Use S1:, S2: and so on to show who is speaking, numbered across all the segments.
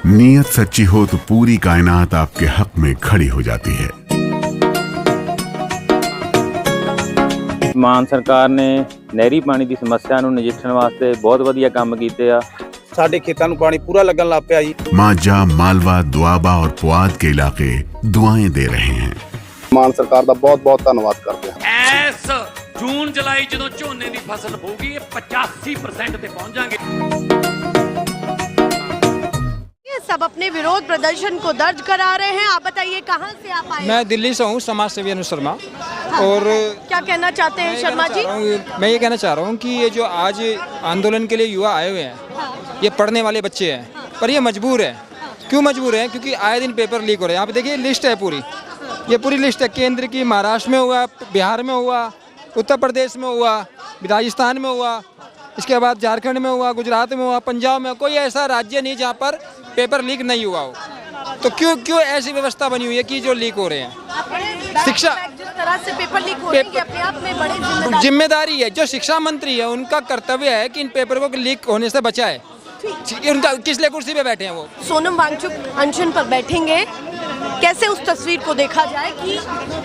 S1: नीयत सच्ची हो तो पूरी कायनात आपके हक में खड़ी हो जाती है।
S2: ਮਾਨ ਸਰਕਾਰ ਨੇ ਨਹਿਰੀ ਪਾਣੀ ਦੀ ਸਮੱਸਿਆ ਨੂੰ ਨਜਿੱਠਣ ਵਾਸਤੇ ਬਹੁਤ ਵਧੀਆ ਕੰਮ ਕੀਤੇ ਆ।
S3: ਸਾਡੇ ਖੇਤਾਂ ਨੂੰ ਪਾਣੀ ਪੂਰਾ ਲੱਗਣ ਲੱਗ ਪਿਆ ਜੀ।
S1: मांझा, मालवा, दुआबा और पुआध के इलाके दुआएं दे रहे हैं।
S3: ਮਾਨ ਸਰਕਾਰ ਦਾ ਬਹੁਤ ਬਹੁਤ ਧੰਨਵਾਦ ਕਰਦੇ ਹਾਂ।
S4: ਇਸ ਜੂਨ ਜੁਲਾਈ ਜਦੋਂ ਝੋਨੇ ਦੀ ਫਸਲ ਹੋਊਗੀ ਇਹ 85% ਤੇ पहुंच जाएंगे।
S5: सब अपने विरोध प्रदर्शन को दर्ज करा रहे हैं। आप बताइए कहाँ से आप आए?
S6: मैं दिल्ली से हूँ, समाज सेवी अनु शर्मा। और
S5: क्या कहना चाहते हैं शर्मा जी?
S6: मैं ये कहना चाह रहा हूँ कि ये जो आज आंदोलन के लिए युवा आए हुए हैं, ये पढ़ने वाले बच्चे हैं, पर ये मजबूर है। क्यों मजबूर है? क्योंकि आए दिन पेपर लीक हो रहे हैं। यहाँ पे देखिए लिस्ट है पूरी, ये पूरी लिस्ट है। केंद्र की, महाराष्ट्र में हुआ, बिहार में हुआ, उत्तर प्रदेश में हुआ, राजस्थान में हुआ, इसके बाद झारखंड में हुआ, गुजरात में हुआ, पंजाब में। कोई ऐसा राज्य नहीं जहाँ पर पेपर लीक नहीं हुआ हो। तो क्यों ऐसी व्यवस्था बनी हुई है कि जो लीक हो रहे हैं? शिक्षा
S5: जिस तरह से पेपर लीक हो रहे हैं, ये अपने आप में बड़ी
S6: जिम्मेदारी है। जो शिक्षा मंत्री है उनका कर्तव्य है कि इन पेपरों को लीक होने से बचाए। उनका किस लिए कुर्सी पे बैठे हैं वो?
S5: सोनम वांगचुक अनशन पर बैठेंगे। कैसे उस तस्वीर को देखा जाए कि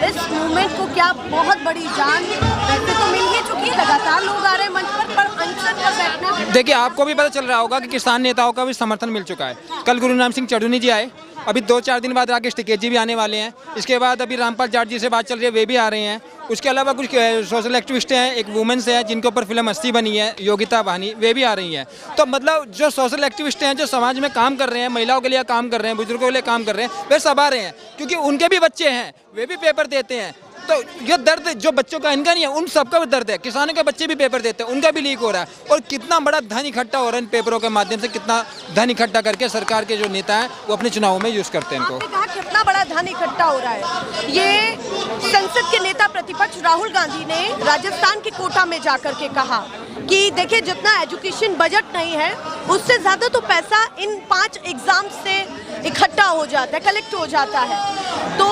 S5: इस मूवमेंट को क्या बहुत बड़ी जान वैसे तो मिल ही चुकी है, लगातार लोग आ रहे हैं मंच पर अनशन पर बैठना।
S6: देखिए, आपको भी पता चल रहा होगा कि किसान नेताओं का भी समर्थन मिल चुका है। कल गुरुनाम सिंह चढ़ूनी जी आए, अभी 2-4 दिन बाद राकेश टिकैत जी भी आने वाले हैं। इसके बाद अभी रामपाल जाट जी से बात चल रही है, वे भी आ रहे हैं। उसके अलावा कुछ सोशल एक्टिविस्ट हैं, एक वुमेन्स है जिनके ऊपर फिल्म हस्ती बनी है, योगिता बहानी, वे भी आ रही हैं। तो मतलब जो सोशल एक्टिविस्ट हैं, जो समाज में काम कर रहे हैं, महिलाओं के लिए काम कर रहे हैं, बुजुर्गों के लिए काम कर रहे हैं, वे सब आ रहे हैं। क्योंकि उनके भी बच्चे हैं, वे भी पेपर देते हैं। तो ये दर्द जो बच्चों का इनका नहीं है, उन सबका भी दर्द है। किसानों के बच्चे भी पेपर देते हैं, उनका भी लीक हो रहा है। और कितना बड़ा धन इकट्ठा हो रहा है इन पेपरों के माध्यम से, कितना धन इकट्ठा करके सरकार के जो नेता हैं वो अपने चुनावों में यूज करते हैं इनको।
S5: आपने कहा कितना बड़ा धन इकट्ठा हो रहा है। ये संसद के नेता प्रतिपक्ष राहुल गांधी ने राजस्थान के कोटा में जाकर के कहा कि देखिए, जितना एजुकेशन बजट नहीं है उससे ज्यादा तो पैसा इन 5 एग्जाम से इकट्ठा हो जाता है, कलेक्ट हो जाता है। तो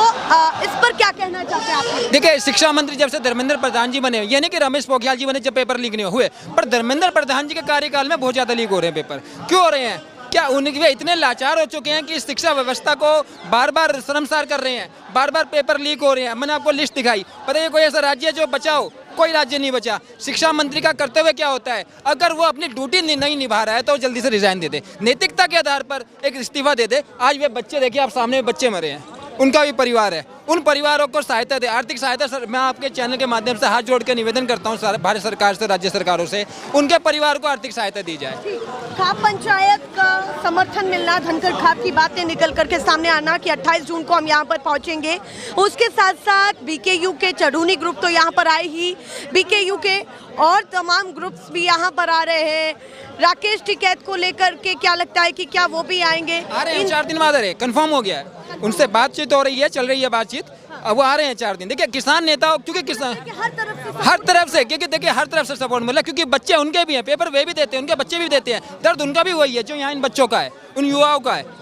S5: इस पर क्या कहना चाहते हैं आप?
S6: देखिए, शिक्षा मंत्री जब से धर्मेंद्र प्रधान जी बने, ये नहीं कि रमेश पोखरियाल जी बने जब पेपर लीक नहीं हुए, पर धर्मेंद्र प्रधान जी के कार्यकाल में बहुत ज्यादा लीक हो रहे हैं पेपर। क्यों हो रहे हैं? क्या उनके इतने लाचार हो चुके हैं कि इस शिक्षा व्यवस्था को बार बार शर्मसार कर रहे हैं, बार बार पेपर लीक हो रहे हैं। मैंने आपको लिस्ट दिखाई, पता है कोई ऐसा राज्य है जो बचाओ? कोई राज्य नहीं बचा। शिक्षा मंत्री का कर्तव्य क्या होता है? अगर वो अपनी ड्यूटी नहीं निभा रहा है तो जल्दी से रिजाइन दे दे, नैतिकता के आधार पर एक इस्तीफा दे दे। आज वे बच्चे देखिए, आप सामने बच्चे मरे हैं, उनका भी परिवार है, उन परिवारों को सहायता दे, आर्थिक सहायता। मैं आपके चैनल के माध्यम से हाथ जोड़ के निवेदन करता हूँ भारत सरकार से, राज्य सरकारों से, उनके परिवार को आर्थिक सहायता दी जाए।
S5: खाप पंचायत का समर्थन मिलना, धनकर खाप की बातें निकल करके सामने आना कि 28 जून को हम यहाँ पर पहुँचेंगे। उसके साथ साथ बीकेयू के चढ़ूनी ग्रुप तो यहाँ पर आए ही, बीकेयू के और तमाम ग्रुप्स भी यहाँ पर आ रहे हैं। राकेश टिकैत को लेकर के क्या लगता है कि क्या वो भी आएंगे?
S6: आ रहे हैं, 4 दिन बाद आ रहे हैं, कन्फर्म हो गया है। उनसे बातचीत हो रही है, चल रही है बातचीत, अब वो आ रहे हैं 4 दिन। देखिए, किसान नेताओं, क्योंकि किसान हर तरफ से, क्योंकि देखिए हर तरफ से सपोर्ट मिला, क्योंकि बच्चे उनके भी हैं, पेपर वे भी देते हैं, उनके बच्चे भी देते हैं। दर्द उनका भी वही है जो यहाँ इन बच्चों का है, उन युवाओं का है।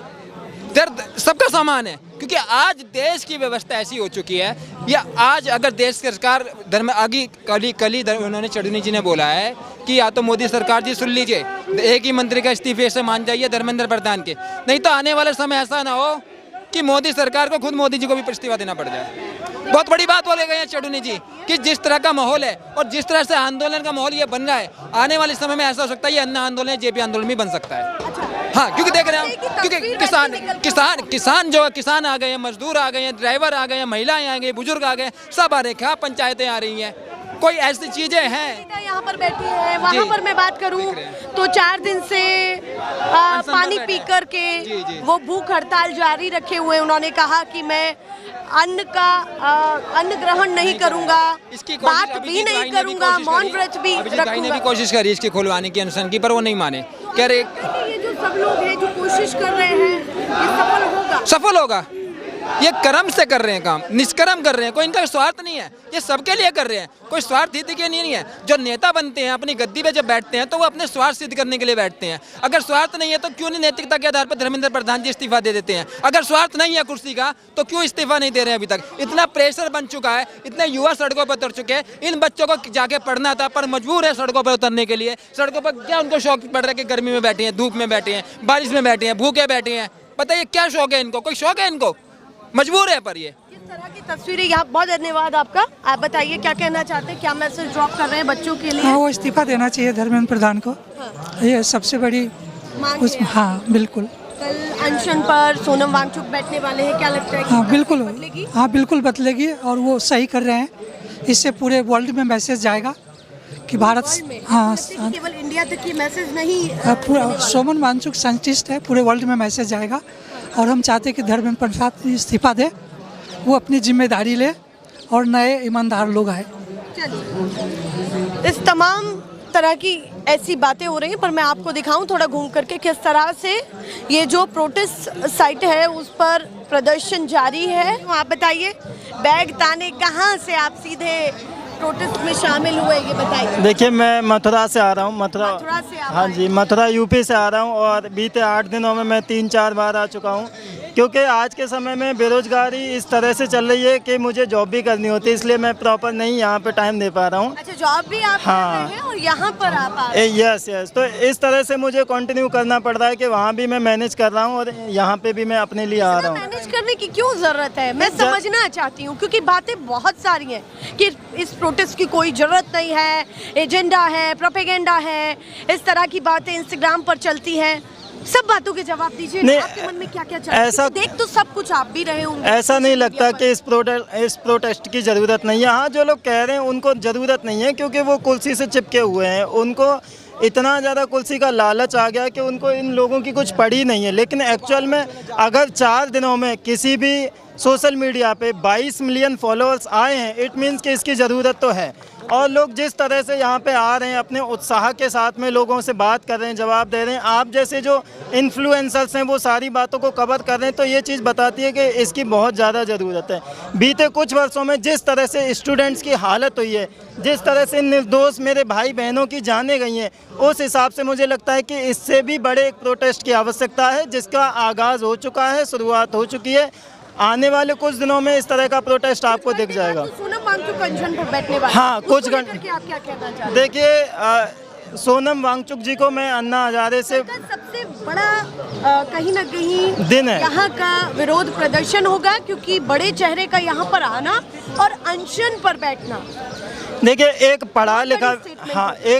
S6: दर्द सबका समान है, क्योंकि आज देश की व्यवस्था ऐसी हो चुकी है, या आज अगर देश की सरकार कल उन्होंने चढ़ूनी जी ने बोला है कि या तो मोदी सरकार जी सुन लीजिए, एक ही मंत्री का इस्तीफे से मान जाइए धर्मेंद्र प्रधान के, नहीं तो आने वाले समय ऐसा ना हो कि मोदी सरकार को खुद मोदी जी को भी इस्तीफा देना पड़ जाए। बहुत बड़ी बात बोले गए हैं चढ़ूनी जी कि जिस तरह का माहौल है और जिस तरह से आंदोलन का माहौल ये बन रहा है, आने वाले समय में ऐसा हो सकता है ये अन्य आंदोलन, जेपी आंदोलन भी बन सकता है। हाँ, क्योंकि देख रहे हैं, क्योंकि किसान जो है, किसान आ गए हैं, मजदूर आ गए हैं, ड्राइवर आ गए हैं, महिलाएं आ गई, बुजुर्ग आ गए, सब आ रहे हैं, पंचायतें आ रही हैं। कोई ऐसी चीजें हैं
S5: यहाँ पर बैठी है। वहाँ पर मैं बात करूँ तो 4 दिन से पानी पी कर के वो भूख हड़ताल जारी रखे हुए। उन्होंने कहा कि मैं अन्न ग्रहण नहीं करूंगा, बात भी नहीं करूंगा, मौन व्रत भी रखूंगा।
S6: ने भी कोशिश करी इसकी खुलवाने की, अनशन की, पर वो नहीं माने। कह रहे
S5: ये जो सब लोग हैं जो कोशिश कर रहे हैं, ये सफल होगा?
S6: सफल होगा। ये कर्म से कर रहे हैं काम, निष्कर्म कर रहे हैं, कोई इनका स्वार्थ नहीं है, ये सबके लिए कर रहे हैं, कोई स्वार्थ हित के नहीं है। जो नेता बनते हैं अपनी गद्दी पे जब बैठते हैं तो वो अपने स्वार्थ सिद्ध करने के लिए बैठते हैं। अगर स्वार्थ नहीं है तो क्यों नहीं नैतिकता के आधार पर धर्मेंद्र प्रधान जी इस्तीफा दे देते हैं? अगर स्वार्थ नहीं है कुर्सी का तो क्यों इस्तीफा नहीं दे रहे हैं अभी तक? इतना प्रेशर बन चुका है, इतने युवा सड़कों पर उतर चुके हैं। इन बच्चों को जाके पढ़ना था पर मजबूर है सड़कों पर उतरने के लिए। सड़कों पर क्या उनको शौक पड़ रहा है कि गर्मी में बैठे हैं, धूप में बैठे हैं, बारिश में बैठे हैं, भूखे बैठे हैं? बताइए क्या शौक है इनको? कोई शौक है इनको? मजबूर है पर ये
S5: किस तरह की तस्वीरें यहाँ। बहुत धन्यवाद आपका। आप बताइए क्या कहना चाहते हैं, क्या मैसेज ड्रॉप कर रहे हैं बच्चों के लिए?
S7: हाँ, वो इस्तीफा देना चाहिए धर्मेंद्र प्रधान को। ये सबसे बड़ी
S5: मांग
S7: उस
S5: है।
S7: हाँ बिल्कुल।
S5: कल अनशन पर सोनम वांगचुक बैठने वाले हैं, क्या लगता है कि
S7: हाँ बिल्कुल,
S5: बदलेगी?
S7: हाँ बिल्कुल बदलेगी और वो सही कर रहे हैं। इससे पूरे वर्ल्ड में मैसेज जाएगा कि भारत हाँ
S5: केवल इंडिया तक की मैसेज नहीं।
S7: पूरा सोनम वांगचुक साइंटिस्ट है, पूरे वर्ल्ड में मैसेज जाएगा। और हम चाहते हैं कि धर्मेंद्र प्रधान इस्तीफा दे, वो अपनी जिम्मेदारी ले और नए ईमानदार लोग आए।
S5: चलिए, इस तमाम तरह की ऐसी बातें हो रही हैं, पर मैं आपको दिखाऊं थोड़ा घूम करके किस तरह से ये जो प्रोटेस्ट साइट है उस पर प्रदर्शन जारी है। आप बताइए, बैग ताने कहाँ से आप सीधे प्रोटेस्ट में शामिल हुए, ये बताइए।
S8: देखिए, मैं मथुरा से आ रहा हूँ। मथुरा
S5: से आप
S8: हाँ जी, मथुरा यूपी से आ रहा हूँ और बीते 8 दिनों में मैं 3-4 बार आ चुका हूँ, क्योंकि आज के समय में बेरोजगारी इस तरह से चल रही है कि मुझे जॉब भी करनी होती है, इसलिए मैं प्रॉपर नहीं यहाँ पे टाइम दे पा रहा हूँ।
S5: अच्छा, जॉब भी आप
S8: हाँ।
S5: कर रहे हैं और यहाँ पर आप आ रहे हैं।
S8: यस, तो इस तरह से मुझे कंटिन्यू करना पड़ रहा है कि वहाँ भी मैं मैनेज कर रहा हूँ और यहाँ पे भी मैं अपने लिए आ रहा हूँ।
S5: मैनेज करने की क्यों जरूरत है, मैं समझना चाहती हूँ, क्योंकि बातें बहुत सारी हैं कि इस प्रोटेस्ट की कोई जरूरत नहीं है, एजेंडा है, प्रोपेगेंडा है, इस तरह की बातें इंस्टाग्राम पर चलती हैं। सब बातों के जवाब दीजिए।
S8: नहीं,
S5: आपके मन में क्या क्या चल रहा है?
S8: ऐसा
S5: देख तो सब कुछ आप भी रहे होंगे।
S8: ऐसा नहीं लगता कि इस प्रोटेस्ट की ज़रूरत नहीं है। हाँ, जो लोग कह रहे हैं उनको ज़रूरत नहीं है, क्योंकि वो कुर्सी से चिपके हुए हैं। उनको इतना ज़्यादा कुर्सी का लालच आ गया कि उनको इन लोगों की कुछ पड़ी नहीं है। लेकिन एक्चुअल में अगर 4 दिनों में किसी भी सोशल मीडिया पे 22 मिलियन फॉलोअर्स आए हैं, इट मीन्स कि इसकी ज़रूरत तो है। और लोग जिस तरह से यहाँ पे आ रहे हैं, अपने उत्साह के साथ में लोगों से बात कर रहे हैं, जवाब दे रहे हैं, आप जैसे जो इन्फ्लुएंसर्स हैं वो सारी बातों को कवर कर रहे हैं, तो ये चीज़ बताती है कि इसकी बहुत ज़्यादा ज़रूरत है। बीते कुछ वर्षों में जिस तरह से स्टूडेंट्स की हालत हुई है, जिस तरह से निर्दोष मेरे भाई बहनों की जानें गई हैं, उस हिसाब से मुझे लगता है कि इससे भी बड़े एक प्रोटेस्ट की आवश्यकता है, जिसका आगाज़ हो चुका है, शुरुआत हो चुकी है। आने वाले कुछ दिनों में इस तरह का प्रोटेस्ट आपको दिख जाएगा।
S5: सोनम वांगचुक अनशन पर बैठने वाले,
S8: हाँ, कुछ घंटे।
S5: आप क्या कहना चाहते हैं?
S8: देखिए, सोनम वांगचुक जी को मैं अन्ना हजारे से
S5: सबसे बड़ा कहीं ना कहीं
S8: दिन है,
S5: यहाँ का विरोध प्रदर्शन होगा, क्योंकि बड़े चेहरे का यहाँ पर आना और अनशन पर बैठना।
S8: देखिए, एक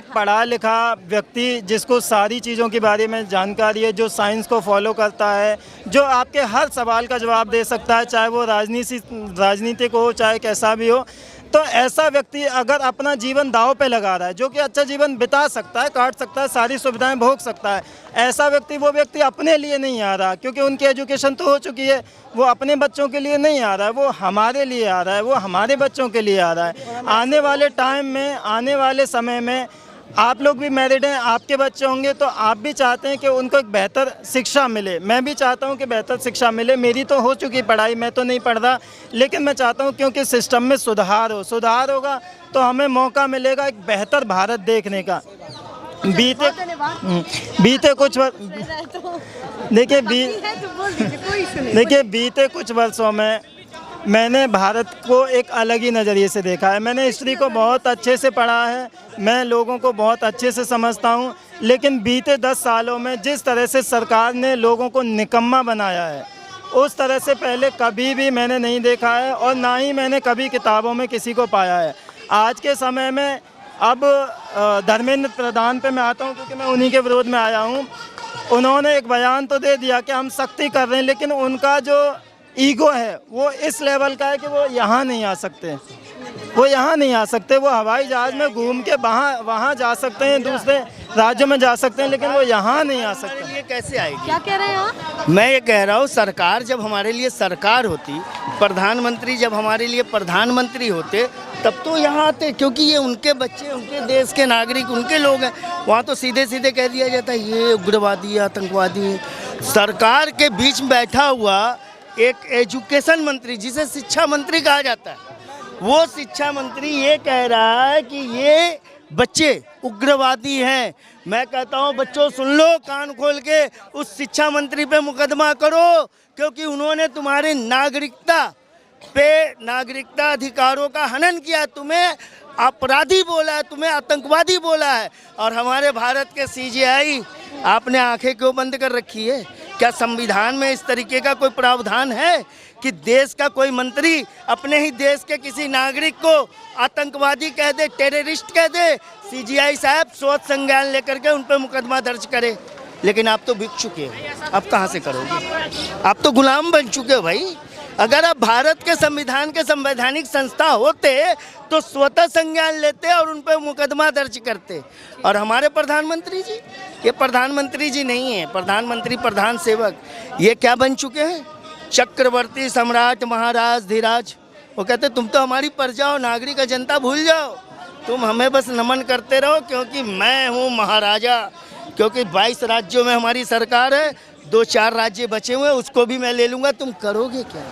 S8: पढ़ा लिखा व्यक्ति जिसको सारी चीज़ों के बारे में जानकारी है, जो साइंस को फॉलो करता है, जो आपके हर सवाल का जवाब दे सकता है, चाहे वो राजनीतिक हो, चाहे कैसा भी हो, तो ऐसा व्यक्ति अगर अपना जीवन दांव पे लगा रहा है, जो कि अच्छा जीवन बिता सकता है, काट सकता है, सारी सुविधाएं भोग सकता है, ऐसा वो व्यक्ति अपने लिए नहीं आ रहा, क्योंकि उनकी एजुकेशन तो हो चुकी है। वो अपने बच्चों के लिए नहीं आ रहा है, वो हमारे लिए आ रहा है, वो हमारे बच्चों के लिए आ रहा है। आने वाले टाइम में, आने वाले समय में आप लोग भी मैरिड हैं, आपके बच्चे होंगे, तो आप भी चाहते हैं कि उनको एक बेहतर शिक्षा मिले। मैं भी चाहता हूं कि बेहतर शिक्षा मिले। मेरी तो हो चुकी पढ़ाई, मैं तो नहीं पढ़ रहा, लेकिन मैं चाहता हूं क्योंकि सिस्टम में सुधार होगा तो हमें मौका मिलेगा एक बेहतर भारत देखने का। बीते कुछ बीते कुछ वर्षों में मैंने भारत को एक अलग ही नज़रिए से देखा है। मैंने हिस्ट्री को बहुत अच्छे से पढ़ा है, मैं लोगों को बहुत अच्छे से समझता हूं, लेकिन बीते 10 सालों में जिस तरह से सरकार ने लोगों को निकम्मा बनाया है, उस तरह से पहले कभी भी मैंने नहीं देखा है और ना ही मैंने कभी किताबों में किसी को पाया है। आज के समय में अब धर्मेंद्र प्रधान पे मैं आता हूं, क्योंकि मैं उन्हीं के विरोध में आया हूं। उन्होंने एक बयान तो दे दिया कि हम सख्ती कर रहे हैं, लेकिन उनका जो ईगो है वो इस लेवल का है कि वो यहाँ नहीं आ सकते। वो हवाई जहाज़ में घूम के वहाँ जा सकते हैं, दूसरे राज्यों में जा सकते हैं, लेकिन वो यहाँ नहीं आ सकते।
S9: ये कैसे आएगी?
S5: क्या कह रहे हैं आप?
S9: मैं ये कह रहा हूँ, सरकार जब हमारे लिए सरकार होती, प्रधानमंत्री जब हमारे लिए प्रधानमंत्री होते, तब तो यहाँ आते, क्योंकि ये उनके बच्चे, उनके देश के नागरिक, उनके लोग हैं। वहाँ तो सीधे सीधे कह दिया जाता है ये उग्रवादी, आतंकवादी। सरकार के बीच में बैठा हुआ एक एजुकेशन मंत्री जिसे शिक्षा मंत्री कहा जाता है, वो शिक्षा मंत्री ये कह रहा है कि ये बच्चे उग्रवादी हैं। मैं कहता हूँ बच्चों सुन लो कान खोल के, उस शिक्षा मंत्री पे मुकदमा करो, क्योंकि उन्होंने तुम्हारे नागरिकता अधिकारों का हनन किया, तुम्हें अपराधी बोला है, तुम्हें आतंकवादी बोला है। और हमारे भारत के सीजीआई, आपने आंखें क्यों बंद कर रखी है? क्या संविधान में इस तरीके का कोई प्रावधान है कि देश का कोई मंत्री अपने ही देश के किसी नागरिक को आतंकवादी कह दे, टेररिस्ट कह दे? सीजीआई साहब सोच संज्ञान लेकर के उन पर मुकदमा दर्ज करे। लेकिन आप तो बिक चुके हो, आप कहाँ से करोगे? आप तो गुलाम बन चुके हो भाई। अगर आप भारत के संविधान के संवैधानिक संस्था होते तो स्वतः संज्ञान लेते और उन पर मुकदमा दर्ज करते। और हमारे प्रधानमंत्री जी, ये प्रधानमंत्री जी नहीं है, प्रधानमंत्री प्रधान सेवक, ये क्या बन चुके हैं? चक्रवर्ती, सम्राट, महाराज, धीराज। वो कहते तुम तो हमारी प्रजा हो, नागरिक, जनता भूल जाओ, तुम हमें बस नमन करते रहो, क्योंकि मैं हूँ महाराजा। क्योंकि 22 राज्यों में हमारी सरकार है, 2-4 राज्य बचे हुए, उसको भी मैं ले लूँगा, तुम करोगे क्या?